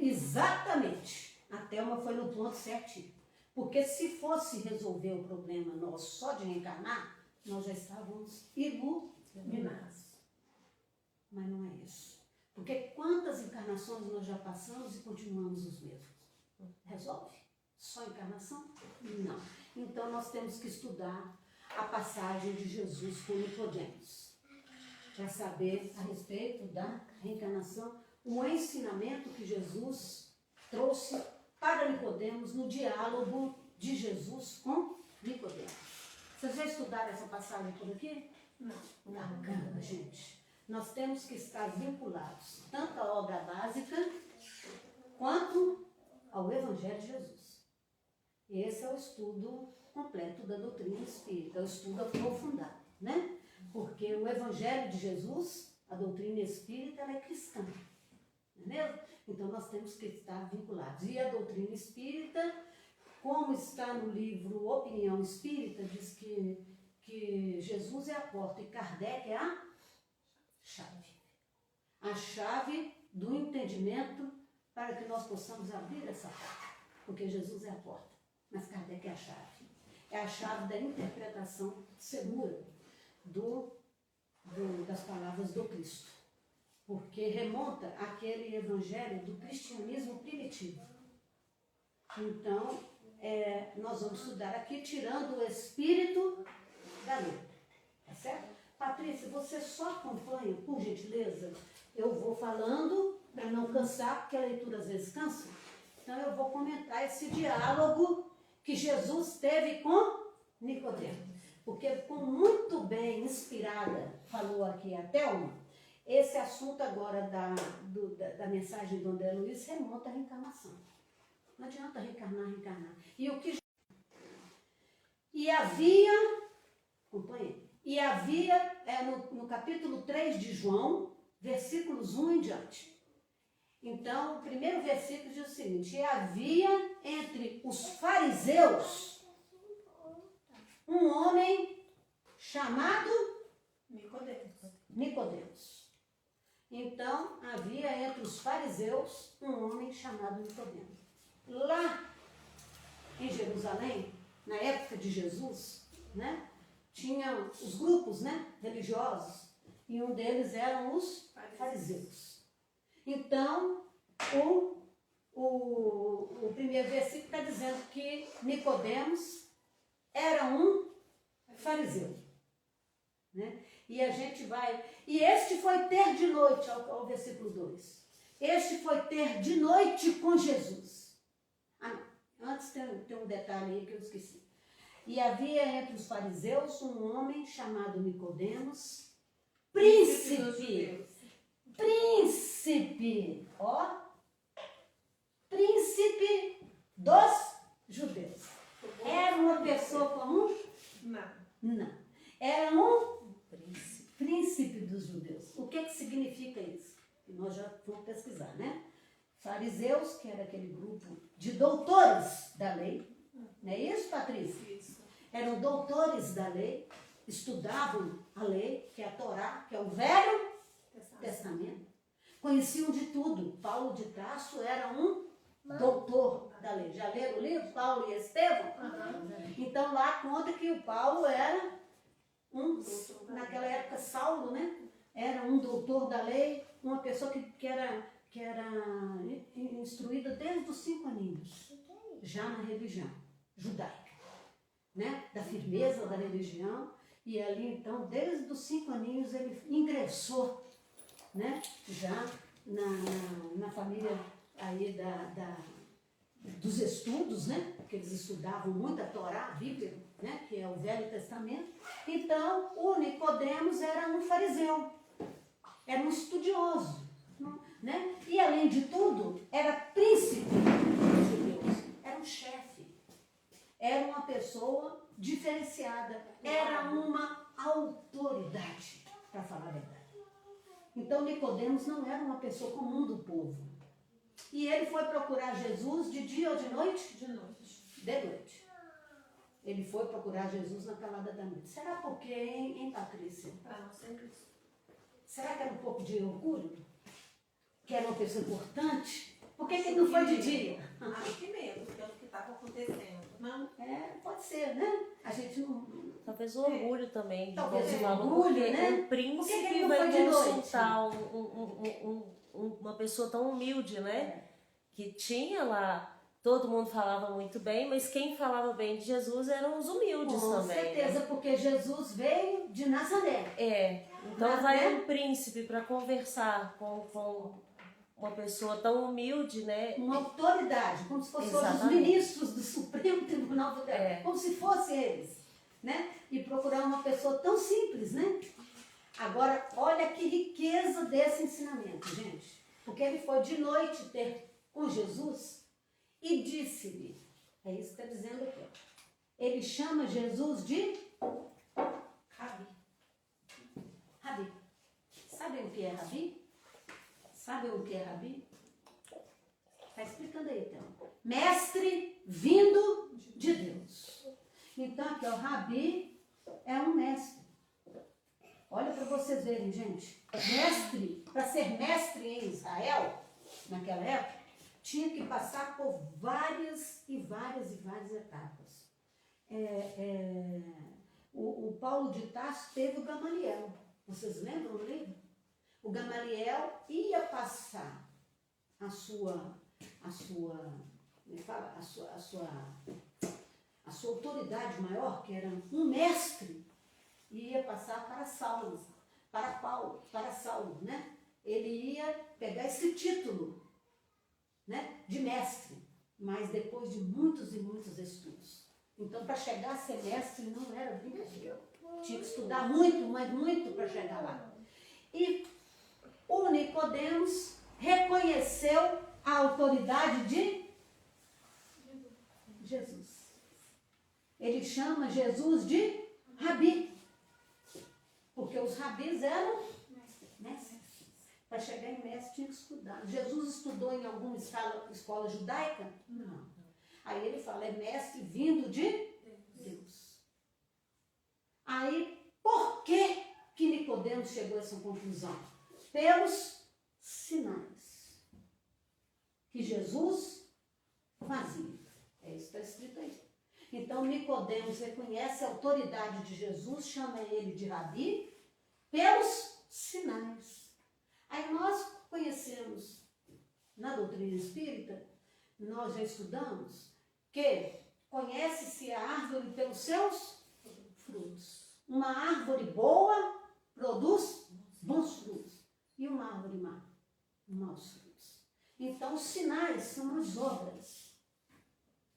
Speaker 2: exatamente. A Thelma foi no ponto certinho. Porque se fosse resolver o problema nosso só de reencarnar, nós já estávamos iluminados. Mas não é isso. Porque quantas encarnações nós já passamos e continuamos os mesmos? Resolve? Só encarnação? Não. Então nós temos que estudar a passagem de Jesus com Nicodemos, para saber a respeito da reencarnação, o ensinamento que Jesus trouxe para Nicodemos no diálogo de Jesus com Nicodemos. Vocês já estudaram essa passagem por aqui?
Speaker 3: Não.
Speaker 2: Bacana, gente. Nós temos que estar vinculados tanto à obra básica quanto ao Evangelho de Jesus. Esse é o estudo completo da doutrina espírita, é o estudo aprofundado, né? Porque o Evangelho de Jesus, a doutrina espírita, ela é cristã, entendeu? Então nós temos que estar vinculados. E a doutrina espírita, como está no livro Opinião Espírita, diz que Jesus é a porta e Kardec é a chave. A chave do entendimento para que nós possamos abrir essa porta. Porque Jesus é a porta, mas Kardec é a chave. É a chave da interpretação segura das palavras do Cristo. Porque remonta àquele evangelho do cristianismo primitivo. Então, nós vamos estudar aqui tirando o espírito da letra. Tá certo? Patrícia, você só acompanha, por gentileza? Eu vou falando para não cansar, porque a leitura às vezes cansa. Então eu vou comentar esse diálogo que Jesus teve com Nicodemos. Porque, como muito bem inspirada, falou aqui a Thelma, Esse assunto agora da mensagem do André Luiz remonta à reencarnação. Não adianta reencarnar. E havia, acompanhe, no capítulo 3 de João, versículos 1 em diante. Então, o primeiro versículo diz o seguinte: e havia entre os fariseus um homem chamado Nicodemos. Então, havia entre os fariseus um homem chamado Nicodemos. Lá em Jerusalém, na época de Jesus, né, tinha os grupos, né, religiosos, e um deles eram os fariseus. Então, o primeiro versículo está dizendo que Nicodemos era um fariseu, né? E a gente vai... E este foi ter de noite, ao versículo 2. Este foi ter de noite com Jesus. Não, antes tem um detalhe aí que eu esqueci. E havia entre os fariseus um homem chamado Nicodemos, príncipe, príncipe dos judeus. Era uma pessoa comum? Não. Era um príncipe dos judeus. O que significa isso? Nós já vamos pesquisar, né? Fariseus, que era aquele grupo de doutores da lei, não é isso, Patrícia?
Speaker 3: Isso.
Speaker 2: Eram doutores da lei, estudavam a lei, que é a Torá, que é o Velho Testamento. Conheciam de tudo. Paulo de Tarso era um doutor da lei. Já leram o livro, Paulo e Estevão? Então lá conta que o Paulo era naquela época Saulo, né? Era um doutor da lei, uma pessoa que era instruída desde os 5 aninhos, já na religião judaica, né? Da firmeza da religião. E ali então, desde os 5 aninhos, ele ingressou, né? Já na família aí dos estudos, né? Porque eles estudavam muito a Torá, a Bíblia, né? Que é o Velho Testamento. Então, o Nicodemos era um fariseu, era um estudioso, né? E além de tudo, era príncipe dos judeus, era um chefe, era uma pessoa diferenciada, era uma autoridade, para falar a verdade. Então, Nicodemos não era uma pessoa comum do povo. E ele foi procurar Jesus de dia ou de noite?
Speaker 3: De noite.
Speaker 2: De noite. Ele foi procurar Jesus na calada da noite. Será por quê, hein, Patrícia?
Speaker 3: Para não ser isso.
Speaker 2: Será que era um pouco de orgulho? Que era uma pessoa importante? Por que ele não foi de dia?
Speaker 3: Acho que mesmo, pelo que estava acontecendo. Não?
Speaker 2: Pode ser, né? A gente não...
Speaker 1: Talvez o orgulho também. De
Speaker 2: Talvez
Speaker 1: você
Speaker 2: o
Speaker 1: falar,
Speaker 2: orgulho,
Speaker 1: porque
Speaker 2: né?
Speaker 1: um príncipe
Speaker 2: Por que ele não
Speaker 1: vai
Speaker 2: foi de noite?
Speaker 1: consultar uma pessoa tão humilde, né? Que tinha lá, todo mundo falava muito bem, mas quem falava bem de Jesus eram os humildes
Speaker 2: Com
Speaker 1: também.
Speaker 2: certeza,
Speaker 1: né?
Speaker 2: porque Jesus veio de Nazaré.
Speaker 1: Então vai um príncipe para conversar com uma pessoa tão humilde, né?
Speaker 2: Uma autoridade, como se fossem os
Speaker 1: Exatamente.
Speaker 2: ministros do Supremo Tribunal Federal, como se fossem eles, né? E procurar uma pessoa tão simples, né? Agora, olha que riqueza desse ensinamento, gente. Porque ele foi de noite ter com Jesus e disse-lhe, é isso que está dizendo aqui, ele chama Jesus de
Speaker 3: Rabi.
Speaker 2: Rabi. Sabem o que é Rabi? Sabem o que é Rabi? Está explicando aí, então. Mestre vindo de Deus. Então, aqui, o Rabi é um mestre. Olha para vocês verem, gente. Mestre, para ser mestre em Israel, naquela época, tinha que passar por várias etapas. O Paulo de Tarso teve o Gamaliel. Vocês lembram do livro? O Gamaliel ia passar a sua autoridade maior, que era um mestre, ia passar para Saulo, para Saulo, né? Ele ia pegar esse título, né, de mestre, mas depois de muitos e muitos estudos. Então, para chegar a ser mestre não era brincadeira. Tinha que estudar muito, mas muito para chegar lá. E o Nicodemos reconheceu a autoridade de Jesus. Ele chama Jesus de Rabi, porque os rabis eram mestres. Para chegar em mestre tinha que estudar. Jesus estudou em alguma escola judaica? Não. Aí ele fala, é mestre vindo de Deus. Aí, por que Nicodemos chegou a essa conclusão? Pelos sinais que Jesus fazia. É isso que está escrito aí. Então, Nicodemos reconhece a autoridade de Jesus, chama ele de Rabi, pelos sinais. Aí nós conhecemos, na doutrina espírita, nós já estudamos, que conhece-se a árvore pelos seus frutos. Uma árvore boa produz bons frutos. E uma árvore má, maus frutos. Então, os sinais são as obras.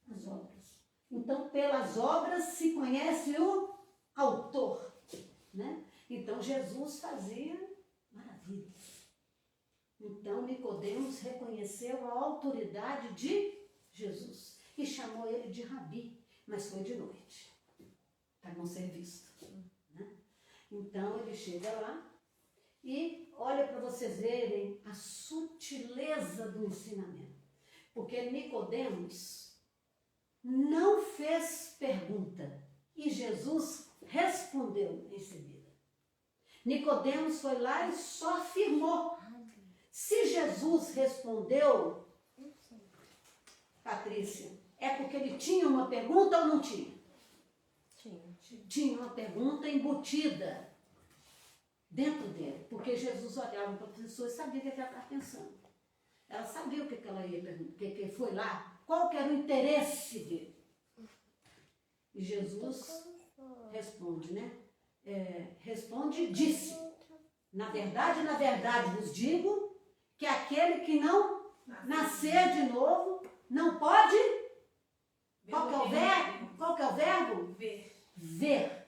Speaker 2: As obras. Então, pelas obras se conhece o autor. Né? Então, Jesus fazia maravilhas. Então, Nicodemos reconheceu a autoridade de Jesus e chamou ele de Rabi, mas foi de noite, para não ser visto. Né? Então, ele chega lá e olha para vocês verem a sutileza do ensinamento. Porque Nicodemos não fez pergunta e Jesus respondeu em seguida. Nicodemos foi lá e só afirmou. Se Jesus respondeu, Patrícia, é porque ele tinha uma pergunta ou não tinha? Tinha uma pergunta embutida dentro dele, porque Jesus olhava para a pessoa e sabia o que ela estava pensando. Ela sabia o que ela ia perguntar, que foi lá, qual que era o interesse dele. E Jesus responde, né? Responde e disse, na verdade vos digo, que aquele que não nascer de novo não pode... Qual que é o verbo? Qual que é o verbo? Ver.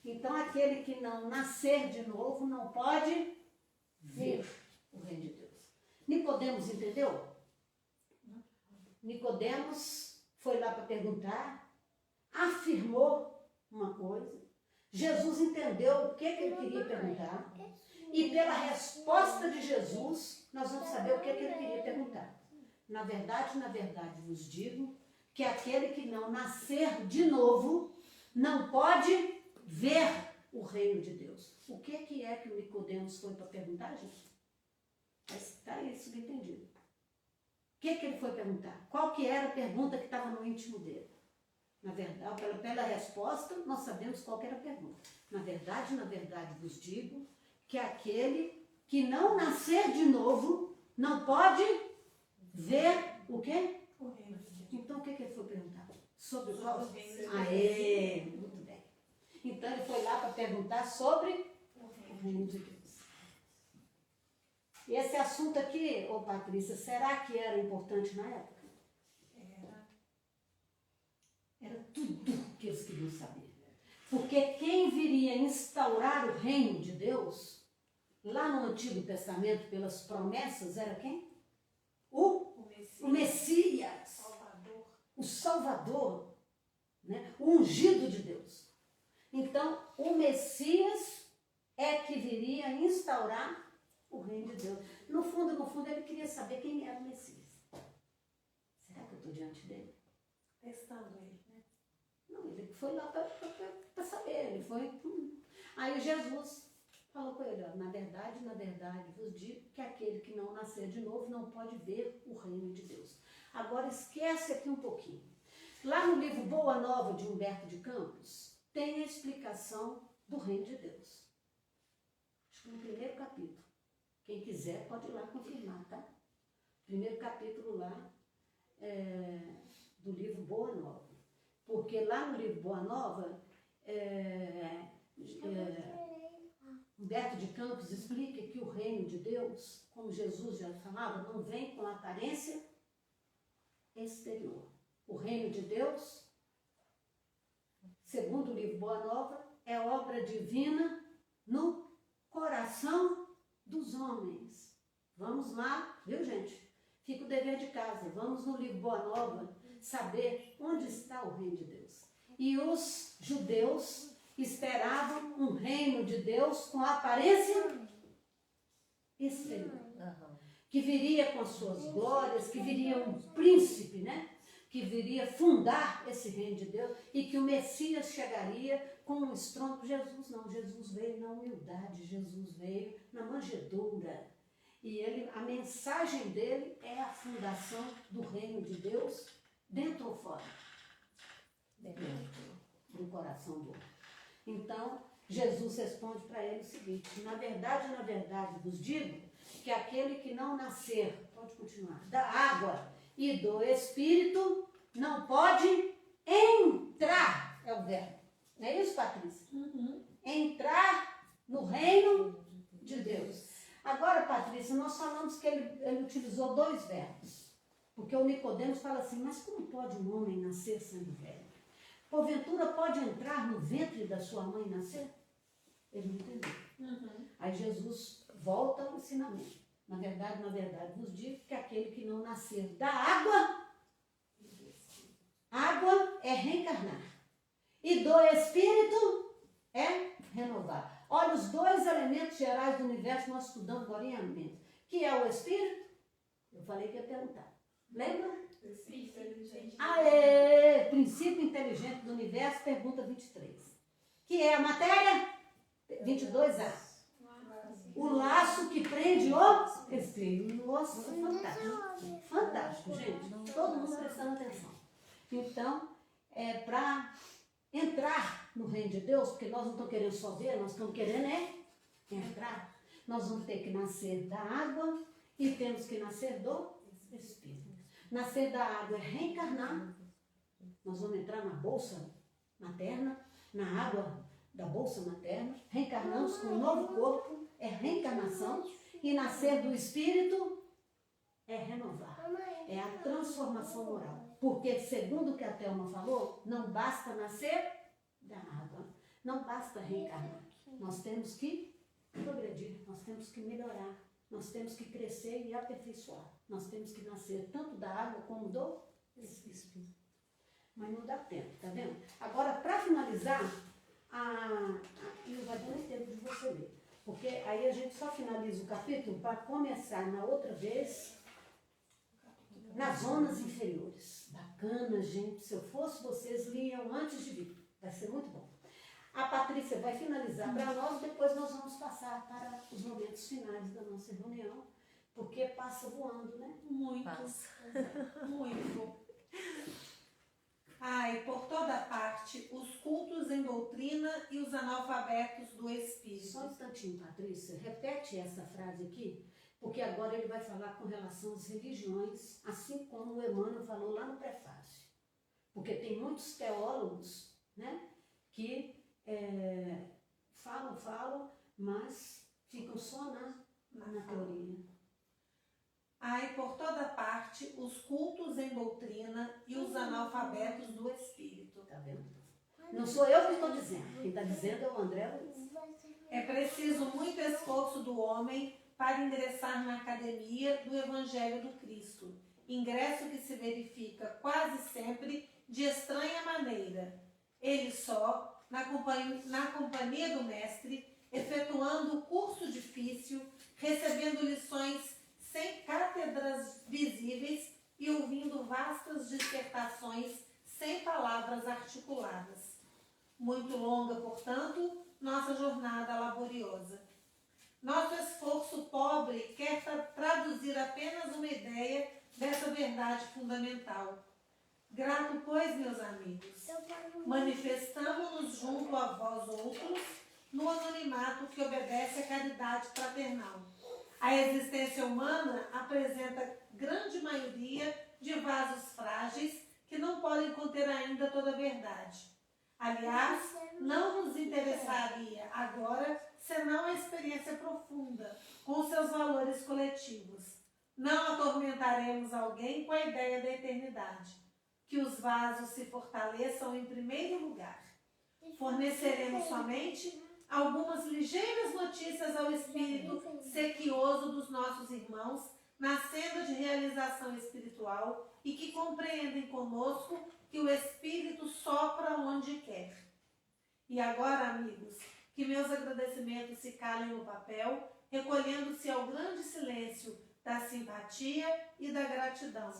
Speaker 2: Então, aquele que não nascer de novo não pode ver o reino de Deus. Nicodemos entendeu? Nicodemos foi lá para perguntar, afirmou uma coisa, Jesus entendeu o que ele queria perguntar, e pela resposta de Jesus, nós vamos saber o que ele queria perguntar. Na verdade vos digo, que aquele que não nascer de novo, não pode ver o reino de Deus. O que é que o Nicodemos foi para perguntar, gente? Está aí subentendido. O que ele foi perguntar? Qual que era a pergunta que estava no íntimo dele? Na verdade, pela resposta, nós sabemos qual que era a pergunta. Na verdade vos digo, que aquele que não nascer de novo, não pode ver o quê?
Speaker 3: O reino de Deus.
Speaker 2: Então, o que ele foi perguntar? Sobre qual? Aê, muito bem. Então, ele foi lá para perguntar sobre o reino de Deus. E esse assunto aqui, ô Patrícia, será que era importante na época? Era tudo que eles queriam saber. Porque quem viria instaurar o reino de Deus, lá no Antigo Testamento, pelas promessas, era quem? O Messias.
Speaker 3: Salvador.
Speaker 2: O Salvador, né? O ungido de Deus. Então, o Messias é que viria instaurar o reino de Deus. No fundo, ele queria saber quem era o Messias. Será que eu estou diante dele?
Speaker 3: Testando ele, né?
Speaker 2: Não, ele foi lá para saber. Ele foi. Aí Jesus falou com ele, ó, na verdade vos digo que aquele que não nascer de novo não pode ver o reino de Deus. Agora esquece aqui um pouquinho. Lá no livro Boa Nova de Humberto de Campos, tem a explicação do reino de Deus. Acho que no primeiro capítulo. Quem quiser pode ir lá confirmar, tá? Primeiro capítulo lá do livro Boa Nova. Porque lá no livro Boa Nova, Humberto de Campos explica que o reino de Deus, como Jesus já falava, não vem com aparência exterior. O reino de Deus, segundo o livro Boa Nova, é obra divina no coração dos homens. Vamos lá, viu, gente? Fica o dever de casa. Vamos no livro Boa Nova saber onde está o reino de Deus. E os judeus esperavam um reino de Deus com aparência exterior, que viria com as suas glórias, que viria um príncipe, né? Que viria fundar esse reino de Deus e que o Messias chegaria com um estrondo. Jesus não, Jesus veio na humildade, Jesus veio na manjedoura. E a mensagem dele é a fundação do reino de Deus, dentro ou fora? Dentro do coração do homem. Então, Jesus responde para ele o seguinte: na verdade, vos digo que aquele que não nascer, pode continuar, da água e do Espírito não pode entrar, é o verbo. Não é isso, Patrícia? Entrar no reino de Deus. Agora, Patrícia, nós falamos que ele utilizou 2 verbos. Porque o Nicodemos fala assim, mas como pode um homem nascer sendo velho? Porventura pode entrar no ventre da sua mãe e nascer? Ele não entendeu. Aí Jesus volta ao ensinamento. Na verdade, vos digo que aquele que não nascer da água é reencarnar. E do Espírito é renovar. Olha, os 2 elementos gerais do universo nós estudamos agora em ambiente. Que é o Espírito? Eu falei que ia perguntar. Lembra? Princípio inteligente do universo, pergunta 23. Que é a matéria? 22A. O laço que prende o Espírito. Nossa, fantástico. Fantástico, gente. Todo mundo prestando atenção. Então, para entrar no reino de Deus, porque nós não estamos querendo só ver, nós estamos querendo entrar. Nós vamos ter que nascer da água e temos que nascer do Espírito. Nascer da água é reencarnar. Nós vamos entrar na bolsa materna, na água da bolsa materna, reencarnamos com um novo corpo, é reencarnação, e nascer do Espírito é renovar, é a transformação moral. Porque, segundo o que a Thelma falou, não basta nascer da água, não basta reencarnar. Nós temos que progredir, nós temos que melhorar, nós temos que crescer e aperfeiçoar. Nós temos que nascer tanto da água como do Espírito. Mas não dá tempo, tá vendo? Agora, para finalizar, não vai dar nem tempo de você ler. Porque aí a gente só finaliza o capítulo para começar na outra vez nas zonas inferiores. Bacana, gente. Se eu fosse vocês, liam antes de vir. Vai ser muito bom. A Patrícia vai finalizar para nós, depois nós vamos passar para os momentos finais da nossa reunião, porque passa voando, né?
Speaker 3: Muito.
Speaker 1: Passa.
Speaker 3: Muito. Ai, por toda parte, os cultos em doutrina e os analfabetos do Espírito.
Speaker 2: Só um instantinho, Patrícia. Repete essa frase aqui, porque agora ele vai falar com relação às religiões, assim como o Emmanuel falou lá no prefácio. Porque tem muitos teólogos, né, que falam, mas ficam só na teoria.
Speaker 3: Ai, por toda parte, os cultos em doutrina e os analfabetos do Espírito.
Speaker 2: Tá vendo? Não sou eu que estou dizendo. Quem está dizendo é o André Luiz.
Speaker 3: É preciso muito esforço do homem para ingressar na academia do Evangelho do Cristo. Ingresso que se verifica quase sempre de estranha maneira. Ele só, na companhia do mestre, efetuando o curso difícil, recebendo lições sem cátedras visíveis e ouvindo vastas dissertações sem palavras articuladas. Muito longa, portanto, nossa jornada laboriosa. Nosso esforço pobre quer traduzir apenas uma ideia dessa verdade fundamental. Grato, pois, meus amigos, manifestamo-nos junto a vós outros no anonimato que obedece à caridade fraternal. A existência humana apresenta grande maioria de vasos frágeis que não podem conter ainda toda a verdade. Aliás, não nos interessaria agora senão a experiência profunda com seus valores coletivos. Não atormentaremos alguém com a ideia da eternidade. Que os vasos se fortaleçam em primeiro lugar. Forneceremos somente algumas ligeiras notícias ao espírito sequioso dos nossos irmãos na senda de realização espiritual e que compreendem conosco que o Espírito sopra onde quer. E agora, amigos, que meus agradecimentos se calem no papel, recolhendo-se ao grande silêncio da simpatia e da gratidão.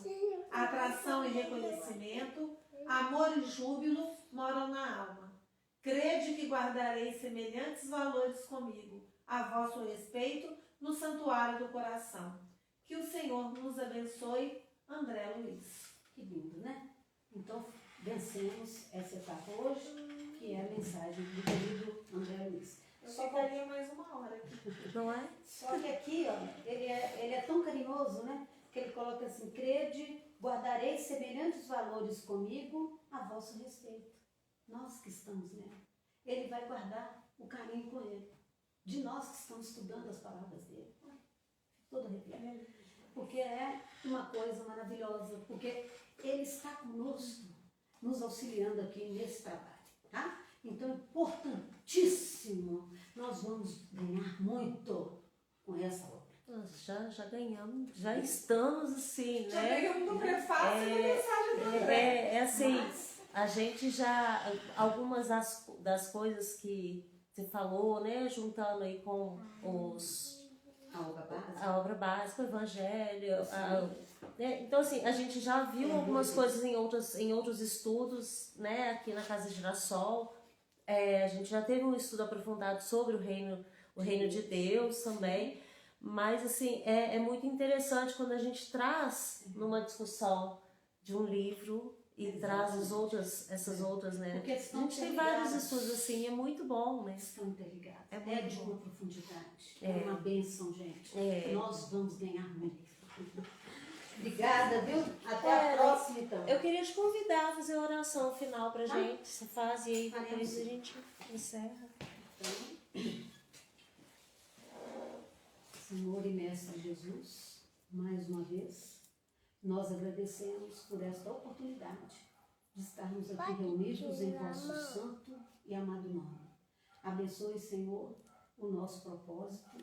Speaker 3: Atração e reconhecimento, amor e júbilo moram na alma. Crede que guardarei semelhantes valores comigo, a vosso respeito, no santuário do coração. Que o Senhor nos abençoe. André Luiz.
Speaker 2: Que lindo, né? Então, vencemos essa etapa hoje, que é a mensagem do querido André Luiz.
Speaker 3: Eu ficaria mais uma hora aqui.
Speaker 1: Não é?
Speaker 2: Só que aqui, ó, ele é tão carinhoso, né? Que ele coloca assim: crede, guardarei semelhantes valores comigo a vosso respeito. Nós que estamos nele. Ele vai guardar o carinho com ele. De nós que estamos estudando as palavras dele. Todo arrepiado. Porque é uma coisa maravilhosa. Porque ele está conosco, nos auxiliando aqui nesse trabalho. Tá? Então, importantíssimo. Nós vamos ganhar muito com essa obra.
Speaker 1: Nós já ganhamos, já estamos assim,
Speaker 3: Já
Speaker 1: né?
Speaker 3: pegamos no prefácio e na mensagem do André.
Speaker 1: É assim, a gente já, algumas das coisas que você falou, né, juntando aí com a obra básica, o evangelho, né? Então assim, a gente já viu algumas coisas em outros estudos, né, aqui na Casa Girassol. A gente já teve um estudo aprofundado sobre o reino de Deus também, mas assim, é muito interessante quando a gente traz numa discussão de um livro e traz essas outras, né?
Speaker 2: Porque
Speaker 1: A gente tem vários estudos assim, é muito bom, né?
Speaker 2: Estão interligados.
Speaker 1: É muito
Speaker 2: de
Speaker 1: bom.
Speaker 2: uma profundidade. É uma bênção, gente. Nós vamos ganhar muito. Obrigada, viu? Até a próxima, então.
Speaker 1: Eu queria te convidar a fazer a oração final pra gente. Você faz e aí depois a gente encerra.
Speaker 2: Senhor e Mestre Jesus, mais uma vez, nós agradecemos por esta oportunidade de estarmos aqui reunidos em vosso santo e amado nome. Abençoe, Senhor, o nosso propósito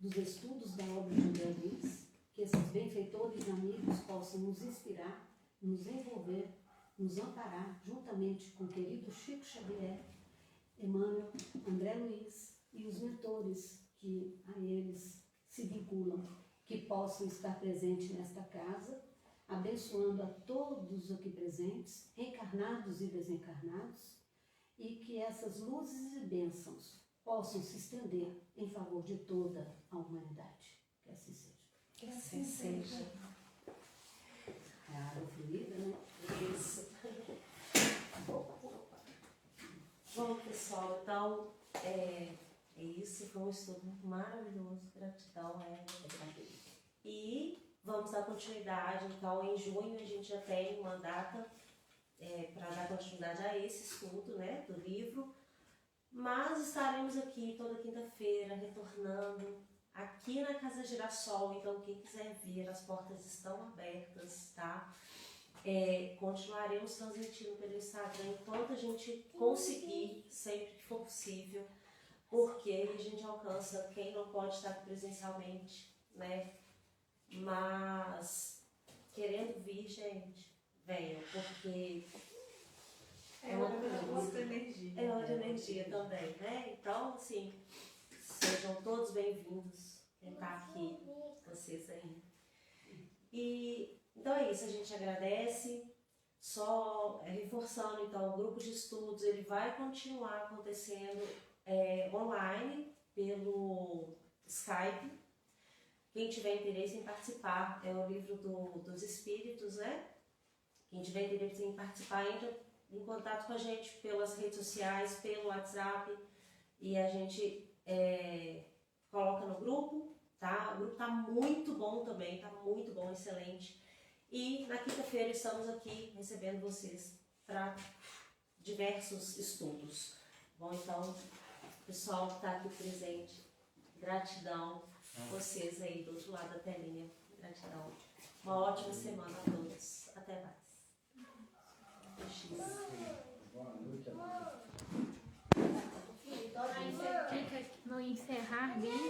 Speaker 2: dos estudos da obra de André Luiz, que esses benfeitores amigos possam nos inspirar, nos envolver, nos amparar, juntamente com o querido Chico Xavier, Emmanuel, André Luiz e os mentores que a eles se vinculam, que possam estar presentes nesta casa, abençoando a todos aqui presentes, encarnados e desencarnados, e que essas luzes e bênçãos possam se estender em favor de toda a humanidade. Que assim seja.
Speaker 1: Que assim seja.
Speaker 2: É a água fluida, né?
Speaker 1: Isso. Bom, pessoal, então é isso. Foi um estudo maravilhoso. Gratidão, E vamos dar continuidade. Então, em junho, a gente já tem uma data para dar continuidade a esse estudo, né, do livro. Mas estaremos aqui toda quinta-feira, retornando aqui na Casa Girassol. Então, quem quiser vir, as portas estão abertas, tá? Continuaremos transmitindo pelo Instagram enquanto a gente conseguir, sempre que for possível, porque a gente alcança quem não pode estar aqui presencialmente, né? Mas, querendo vir, gente, venham, porque
Speaker 3: é outra energia.
Speaker 1: É outra energia também, né? Então, assim, sejam todos bem-vindos. Quem está aqui, vocês aí. E, então é isso, a gente agradece. Só reforçando, então, o grupo de estudos, ele vai continuar acontecendo online, pelo Skype. Quem tiver interesse em participar, é o livro dos Espíritos, né? Quem tiver interesse em participar, entra em contato com a gente pelas redes sociais, pelo WhatsApp, e a gente coloca no grupo, tá? O grupo tá muito bom também, tá muito bom, excelente. E na quinta-feira estamos aqui recebendo vocês para diversos estudos. Bom, então, pessoal que está aqui presente, gratidão. Vocês aí do outro lado da telinha, gratidão. Uma ótima semana a todos. Até mais.
Speaker 4: Boa noite, amor.
Speaker 5: Clica no encerrar vídeo.